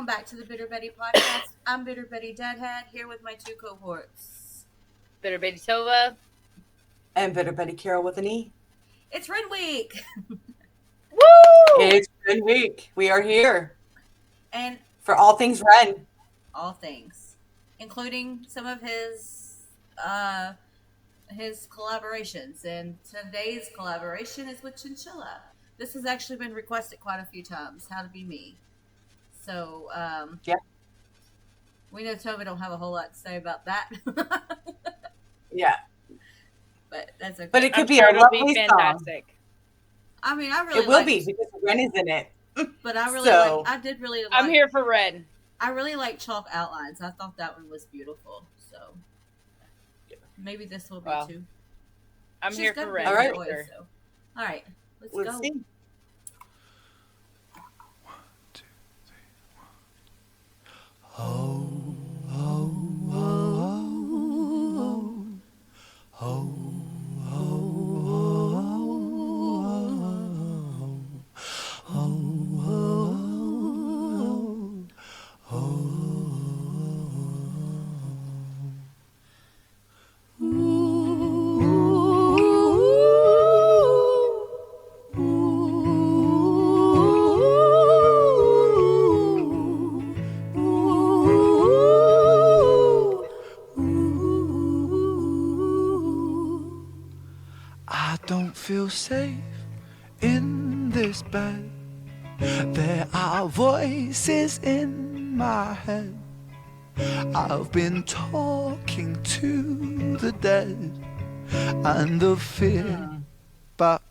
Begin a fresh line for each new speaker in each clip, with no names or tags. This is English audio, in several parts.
welcome back to the Bitter Betty podcast. I'm Bitter Betty Deadhead, here with my two cohorts.
Bitter Betty Tova.
And Bitter Betty Carol with an E.
It's Red Week!
Woo!
It's Red Week. We are here.
And
for all things Ren.
All things. Including some of his collaborations. And today's collaboration is with Chinchilla. This has actually been requested quite a few times, How to Be Me. So,
yeah.
We know Tova don't have a whole lot to say about that.
Yeah.
But that's okay.
But it could be a lovely
fantastic
song.
I mean, I really
It will be because Ren is in it.
But I really I did really like.
I'm here for Ren.
I really like Chalk Outlines. I thought that one was beautiful. So maybe this will be too.
I'm here for Ren.
All right.
All right. Let's go.
See.
1, 2, 3, 1. Oh, oh, oh, oh, oh. I don't feel safe in this bed. There are voices in my head. I've been talking to the dead, and the fear baptized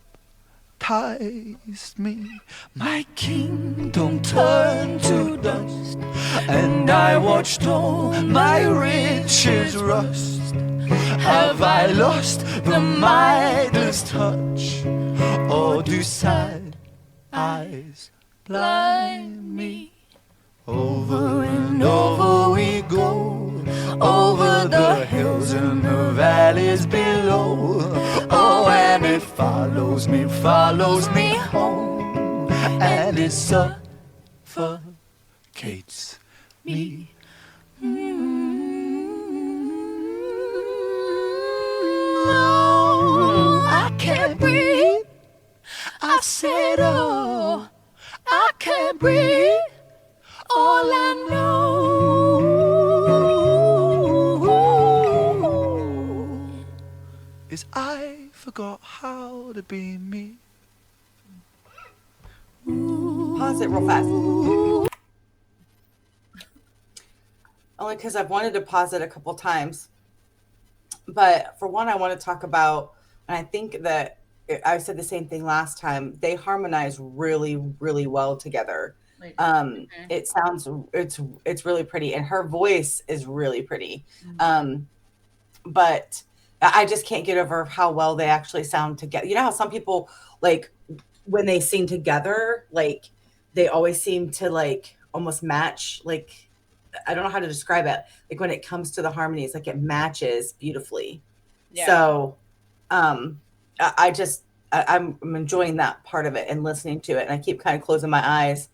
me. My kingdom turned to dust, and I watched all my riches rust. Have I lost the Midas touch, or do sad eyes blind me? Over and over we go, over the hills and the valleys below. Oh, and it follows me home, and it suffocates me. I can't breathe. I said, oh, I can't breathe. All I know is I forgot how to be me.
Pause it real fast. Only because I've wanted to pause it a couple times. But for one, I want to talk about, and I think that I said the same thing last time, they harmonize really, really well together. It sounds, it's really pretty, and her voice is really pretty. But I just can't get over how well they actually sound together. You know how some people, like, when they sing together, like, they always seem to, like, almost match, like, I don't know how to describe it. Like, when it comes to the harmonies, like, it matches beautifully. Yeah. So, I'm enjoying that part of it and listening to it. And I keep kind of closing my eyes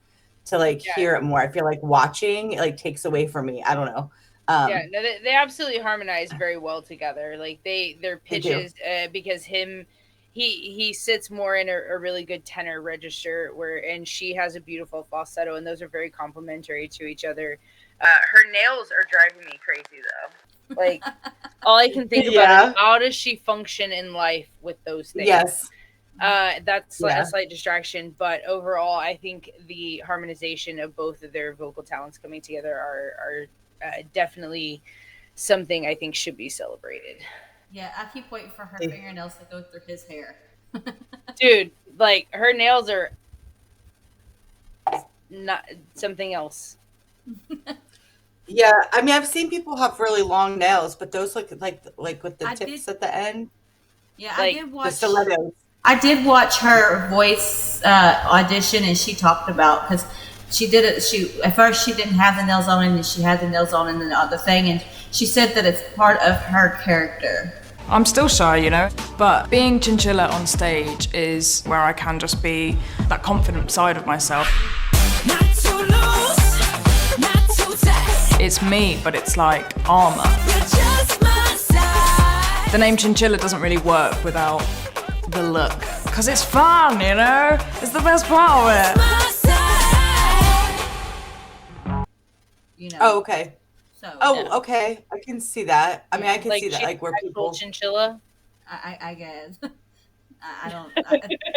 to hear it more. I feel like watching it takes away from me. I don't know.
They absolutely harmonize very well together. Like their pitches, because he sits more in a really good tenor register and she has a beautiful falsetto, and those are very complementary to each other. Her nails are driving me crazy though. Like all I can think about is how does she function in life with those things?
Yes.
That's a slight distraction, but overall, I think the harmonization of both of their vocal talents coming together are definitely something I think should be celebrated.
Yeah, I keep waiting for her fingernails to go through his hair.
Dude, like her nails are not something else.
Yeah, I mean, I've seen people have really long nails, but those look like with the tips at the end.
Yeah, I did watch
the stilettos.
I did watch her voice audition, and she talked about, because she did it. At first she didn't have the nails on, and then she had the nails on in the other thing, and she said that it's part of her character.
I'm still shy, you know, but being Chinchilla on stage is where I can just be that confident side of myself.
Not too loose,
it's me, but it's like armor. The name Chinchilla doesn't really work without the look, because it's fun, you know? It's the best part of
it. You know.
Oh, okay.
So.
Oh, okay. I can see that. I mean, I can see that, like where people.
Chinchilla.
I guess. I don't.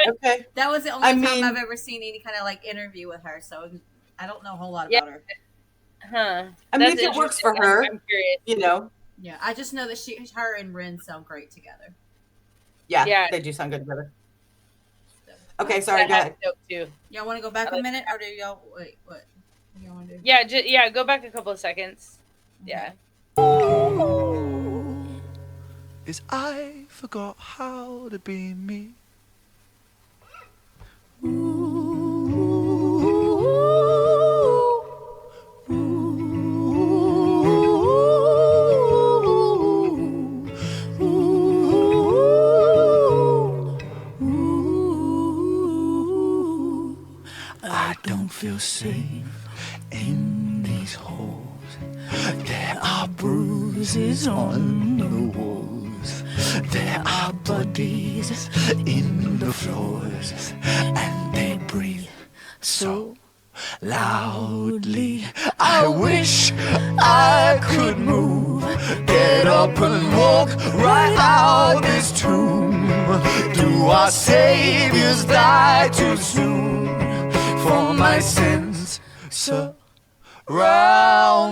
Okay.
That was the only time I've ever seen any kind of like interview with her, so I don't know a whole lot about her.
Huh.
I mean, if it works for her, I'm curious. You know.
Yeah, I just know that her and Ren sound great together.
Yeah, they do sound good together. Okay, sorry, go ahead.
Y'all want to go back a minute, or do y'all wait? What do y'all want to do?
Yeah, go back a couple of seconds. Yeah.
Is I forgot how to be me. I don't feel safe in these halls. There are bruises on the walls. There are bodies in the floors, and they breathe so loudly. I wish I could move, get up and walk right out this tomb. Do our saviors die too soon? For my sins surround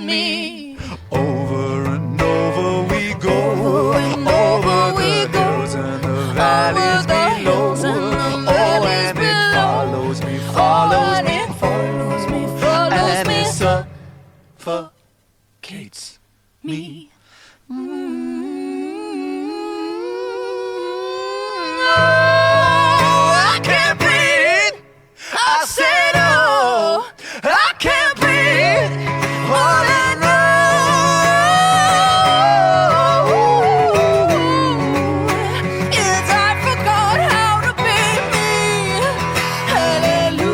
me. Over and over we go, over the hills and the valleys below. Oh, and it follows me, follows me, follows me, and it suffocates me. I can't breathe. I said, oh, I can't breathe. Oh, no. Yes, I forgot how to be me. Hallelujah.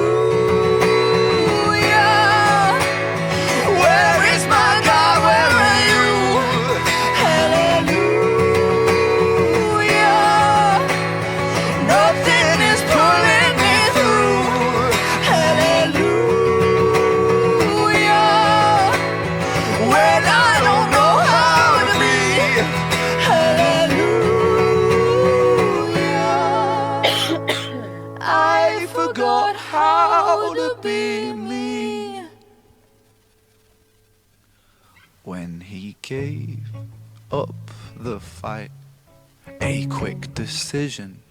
Where is my God? Where are you? Hallelujah. Nothing is pulling me through. Hallelujah. When I don't know how to be. Hallelujah. I forgot how to be me. When he gave up the fight, a quick decision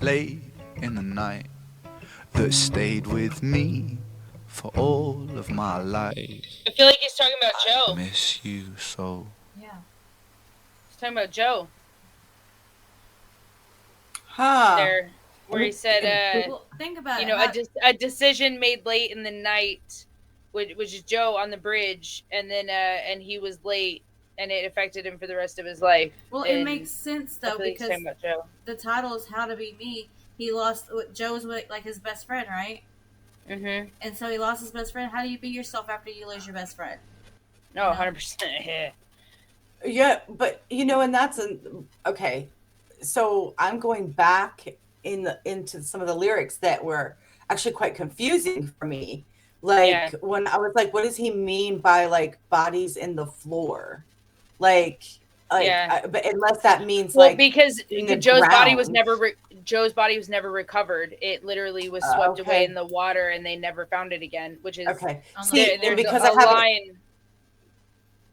late in the night that stayed with me for all of my life.
I feel like he's talking about Joe.
I miss you so.
Yeah.
He's talking about Joe.
Huh.
There, where he said,
well, think about
you know, a decision made late in the night, which is Joe on the bridge, and then and he was late, and it affected him for the rest of his life.
Well, it makes sense though, because the title is "How to Be Me." He lost. Joe's like his best friend, right?
Mm-hmm.
And so he lost his best friend. How do you be yourself after you lose your best friend?
No, 100%.
Yeah, but you know, and that's okay. So I'm going back into some of the lyrics that were actually quite confusing for me. Like when I was like, what does he mean by like bodies in the floor? But unless that means
because Joe's body was never recovered. It literally was swept away in the water, and they never found it again. Which is
okay.
There's
because
a line.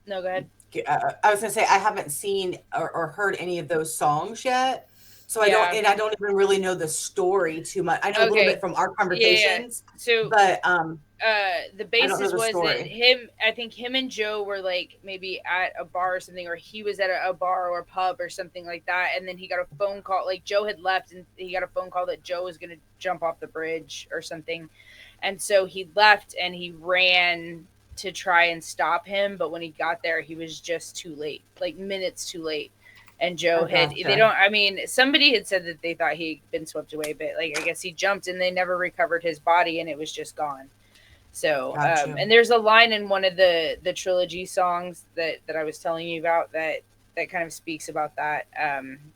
No, go ahead.
I was gonna say I haven't seen or heard any of those songs yet, so I don't even really know the story too much. I know a little bit from our conversations.
So,
but
the basis was that I think him and Joe were like maybe at a bar or something, or he was at a bar or pub or something like that, and then he got a phone call. Like Joe had left, and he got a phone call that Joe was gonna jump off the bridge or something, and so he left and he ran to try and stop him, but when he got there, he was just too late, like minutes too late. And Joe somebody had said that they thought he'd been swept away, but like I guess he jumped and they never recovered his body, and it was just gone. So,
Gotcha.
and there's a line in one of the trilogy songs that I was telling you about that kind of speaks about that.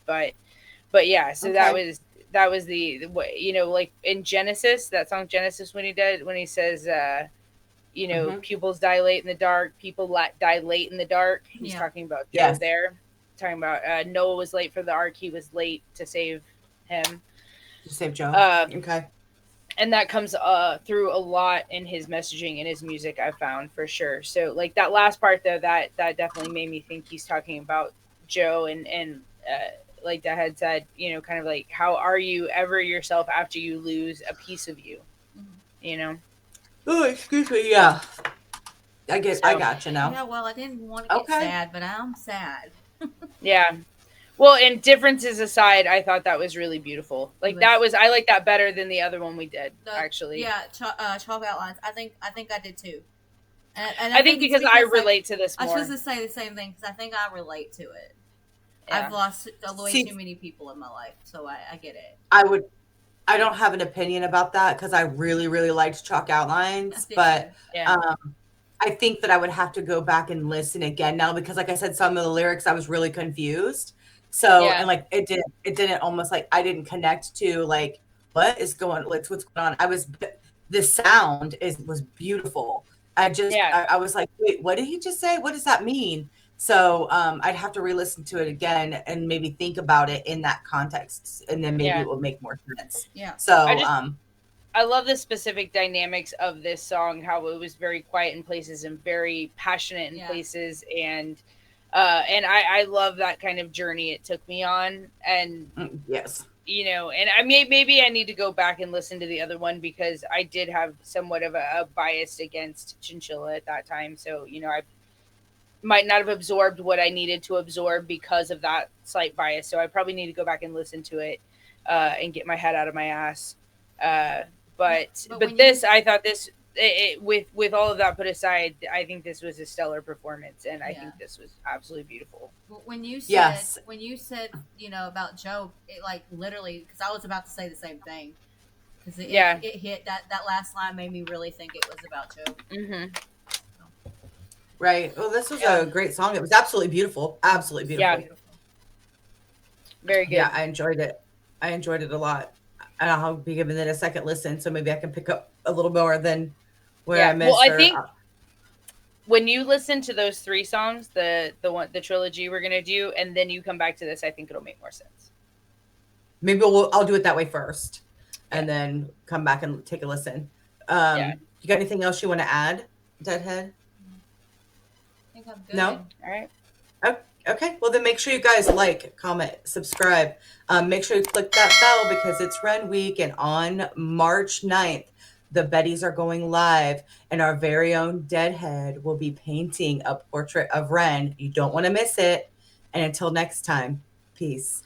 But yeah, so
Okay.
that was the like in Genesis, that song Genesis, when he says, pupils dilate in the dark, people dilate in the dark. He's talking about Joe
Yes.
there, talking about Noah was late for the ark. He was late to save him.
To save Joe. Okay.
And that comes through a lot in his messaging and his music, I've found, for sure. So like that last part though, that definitely made me think he's talking about Joe and like Dad had said, kind of like, how are you ever yourself after you lose a piece of you?
Oh, excuse me. Yeah. I got you now.
Yeah, well, I didn't want to get sad, but I'm sad.
Yeah. Well, and differences aside, I thought that was really beautiful. Like I like that better than the other one we did, actually.
Yeah, chalk outlines. I think I did too. And
I think because I relate to this more.
I was supposed to say the same thing because I think I relate to it. Yeah. I've lost way too many people in my life, so I get it.
I don't have an opinion about that because I really, really liked Chalk Outlines, but I think that I would have to go back and listen again now because, like I said, some of the lyrics I was really confused. So and like it didn't almost like I didn't connect to like what's going on. The sound was beautiful. I was like, wait, what did he just say? What does that mean? So I'd have to re-listen to it again and maybe think about it in that context, and then maybe it will make more sense.
Yeah.
So
I love the specific dynamics of this song, how it was very quiet in places and very passionate in places, and I love that kind of journey it took me on. And
yes,
and I maybe I need to go back and listen to the other one because I did have somewhat of a bias against Chinchilla at that time. So I might not have absorbed what I needed to absorb because of that slight bias. So I probably need to go back and listen to it and get my head out of my ass. But this, I thought this, with all of that put aside, I think this was a stellar performance, and I think this was absolutely beautiful.
When you said, about Joe, it like literally, because I was about to say the same thing, because it hit that last line made me really think it was about Joe.
Mm-hmm.
Right. Well, this was a great song. It was absolutely beautiful. Absolutely beautiful.
Yeah. Very good.
Yeah, I enjoyed it. I enjoyed it a lot. And I'll be giving it a second listen, so maybe I can pick up a little more than where I missed.
Well, I think when you listen to those 3 songs, the trilogy we're gonna do, and then you come back to this, I think it'll make more sense.
Maybe I'll do it that way first, and then come back and take a listen. You got anything else you want to add, Deadhead?
I think I'm good.
No?
All right.
Okay. Well, then make sure you guys like, comment, subscribe. Make sure you click that bell because it's Ren Week, and on March 9th, the Bettys are going live, and our very own Deadhead will be painting a portrait of Ren. You don't want to miss it. And until next time, peace.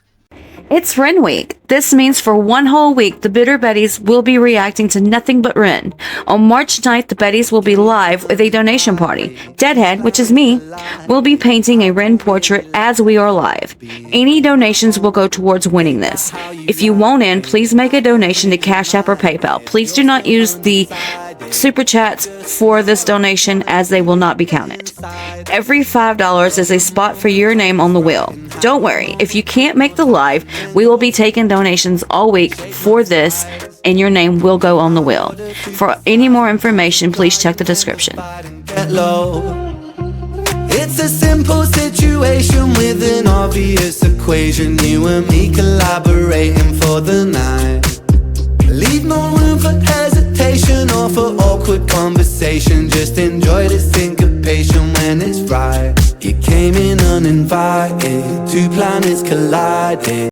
It's Ren Week. This means for one whole week, the Bitter Betties will be reacting to nothing but Ren. On March 9th, the Betties will be live with a donation party. Deadhead, which is me, will be painting a Ren portrait as we are live. Any donations will go towards winning this. If you want in, please make a donation to Cashapp or PayPal. Please do not use the super chats for this donation as they will not be counted. Every $5 is a spot for your name on the wheel. Don't worry, if you can't make the live, we will be taking donations all week for this, and your name will go on the wheel. For any more information, please check the description.
It's a simple situation with an obvious equation. You and me collaborating for the night. Leave no room for hesitation or for awkward conversation. Just enjoy the syncopation when it's right. You came in uninvited, 2 planets collided.